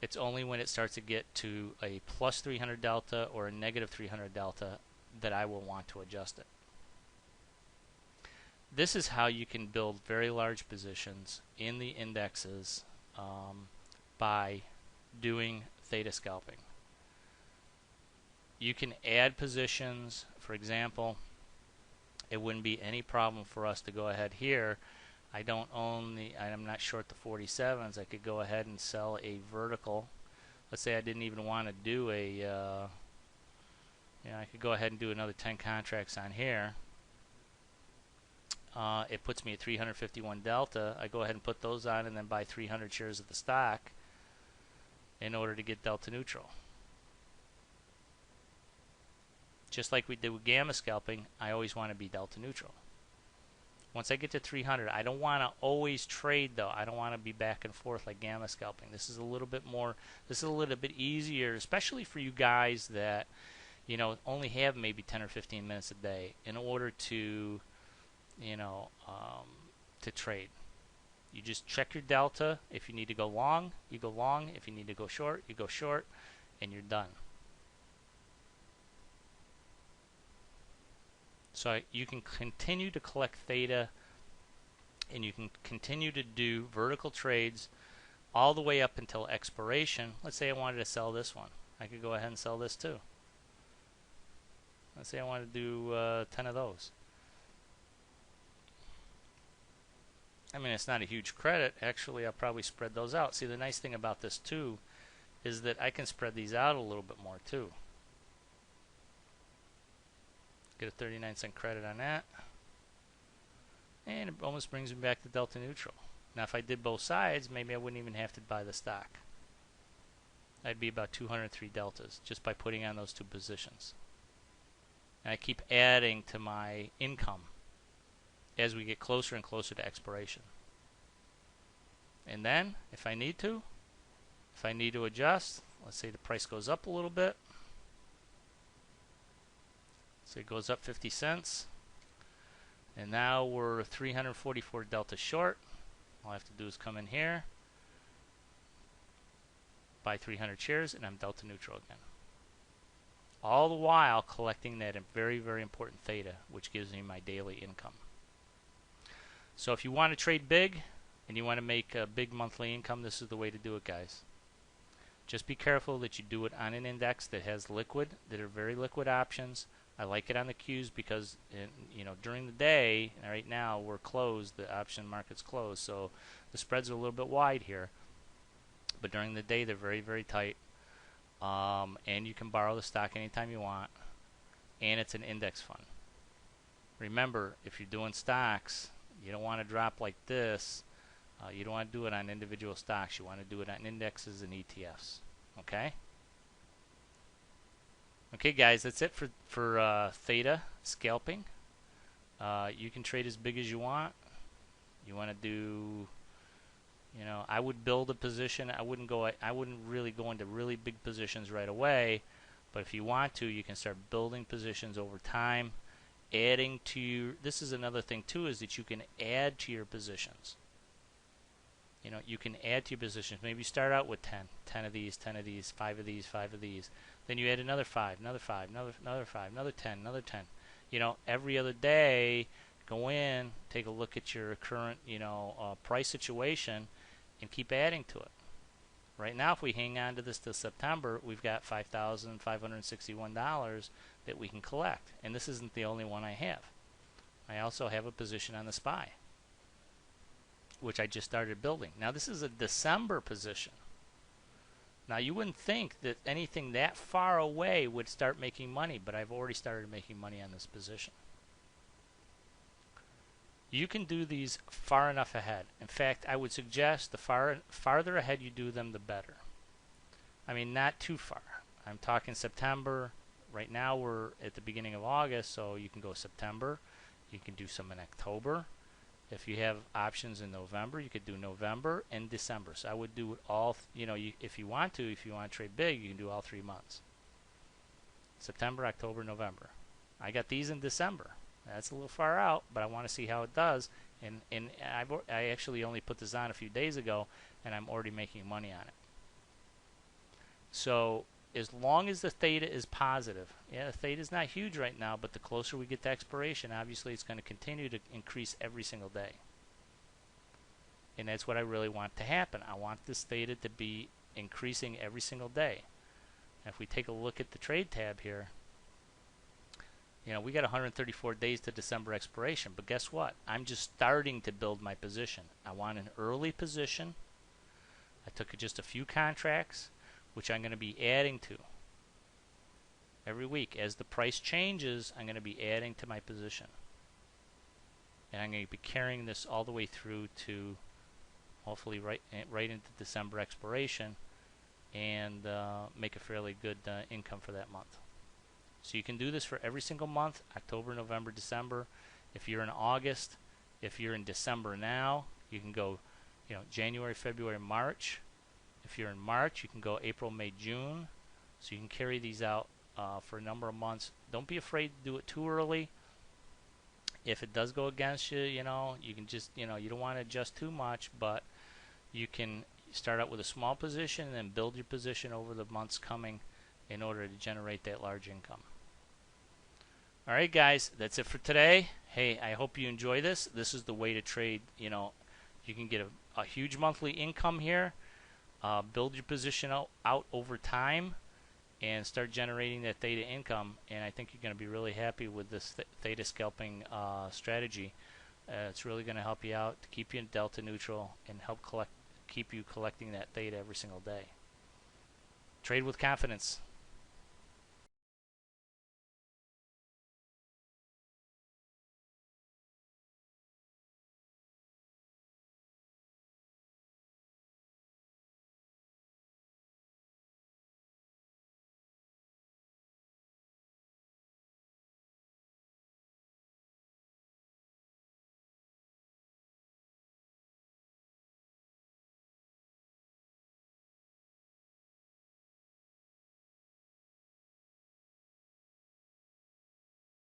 It's only when it starts to get to a plus 300 delta or a negative 300 delta that I will want to adjust it. This is how you can build very large positions in the indexes by doing theta scalping. You can add positions. For example, it wouldn't be any problem for us to go ahead here. I'm not short the 47s. I could go ahead and sell a vertical. Let's say I didn't even want to do I could go ahead and do another 10 contracts on here. It puts me at 351 delta. I go ahead and put those on and then buy 300 shares of the stock in order to get delta neutral. Just like we did with gamma scalping, I always want to be delta neutral. Once I get to 300, I don't want to always trade though. I don't want to be back and forth like gamma scalping. This is a little bit easier, especially for you guys that only have maybe 10 or 15 minutes a day in order to to trade. You just check your delta. If you need to go long, you go long. If you need to go short, you go short, and you're done. So you can continue to collect theta, and you can continue to do vertical trades all the way up until expiration. Let's say I wanted to sell this one. I could go ahead and sell this too. Let's say I wanted to do 10 of those. I mean, it's not a huge credit. Actually, I'll probably spread those out. See, the nice thing about this too is that I can spread these out a little bit more too. Get a 39-cent credit on that. And it almost brings me back to delta neutral. Now, if I did both sides, maybe I wouldn't even have to buy the stock. I'd be about 203 deltas just by putting on those two positions. And I keep adding to my income as we get closer and closer to expiration. And then, if I need to adjust, let's say the price goes up a little bit. So it goes up 50 cents. And now we're 344 delta short. All I have to do is come in here, buy 300 shares, and I'm delta neutral again. All the while collecting that very, very important theta, which gives me my daily income. So if you want to trade big and you want to make a big monthly income, this is the way to do it, guys. Just be careful that you do it on an index that has that are very liquid options. I like it on the Qs because during the day, right now we're closed, the option market's closed, so the spreads are a little bit wide here. But during the day they're very, very tight. And you can borrow the stock anytime you want, and it's an index fund. Remember, if you're doing stocks, you don't want to drop like this. You don't want to do it on individual stocks. You want to do it on indexes and ETFs. Okay? Okay, guys, that's it for theta scalping. You can trade as big as you want. You want to do, I would build a position. I wouldn't really go into really big positions right away. But if you want to, you can start building positions over time. Adding to your, this is another thing too, is that you can add to your positions. You can add to your positions. Maybe you start out with 10 of these, 10 of these, 5 of these, 5 of these. Then you add another 5, another 5, another 5, another 10, another 10. Every other day, go in, take a look at your current, price situation, and keep adding to it. Right now, if we hang on to this till September, we've got $5,561 that we can collect. And this isn't the only one I have. I also have a position on the SPY, which I just started building. Now, this is a December position. Now, you wouldn't think that anything that far away would start making money, but I've already started making money on this position. You can do these far enough ahead. In fact, I would suggest the farther ahead you do them, the better. I mean, not too far. I'm talking September. Right now we're at the beginning of August, so you can go September. You can do some in October. If you have options in November, you could do November and December. So I would do it all, if you want to trade big, you can do all 3 months. September, October, November. I got these in December. That's a little far out, but I want to see how it does. And I actually only put this on a few days ago, and I'm already making money on it. So as long as the theta is positive, yeah, the theta is not huge right now, but the closer we get to expiration, obviously it's going to continue to increase every single day. And that's what I really want to happen. I want this theta to be increasing every single day. And if we take a look at the trade tab here, you know, we got 134 days to December expiration, but guess what? I'm just starting to build my position. I want an early position. I took just a few contracts, which I'm going to be adding to every week. As the price changes, I'm going to be adding to my position. And I'm going to be carrying this all the way through to hopefully right into December expiration, and make a fairly good income for that month. So you can do this for every single month, October, November, December. If you're in August, if you're in December now, you can go, you know, January, February, March. If you're in March, you can go April, May, June. So you can carry these out for a number of months. Don't be afraid to do it too early. If it does go against you, you know, you can just, you know, you don't want to adjust too much, but you can start out with a small position and then build your position over the months coming in order to generate that large income. All right, guys, that's it for today. Hey, I hope you enjoy this. This is the way to trade. You know, you can get a huge monthly income here, build your position out over time, and start generating that theta income. And I think you're going to be really happy with this theta scalping strategy. It's really going to help you out to keep you in delta neutral and help keep you collecting that theta every single day. Trade with confidence.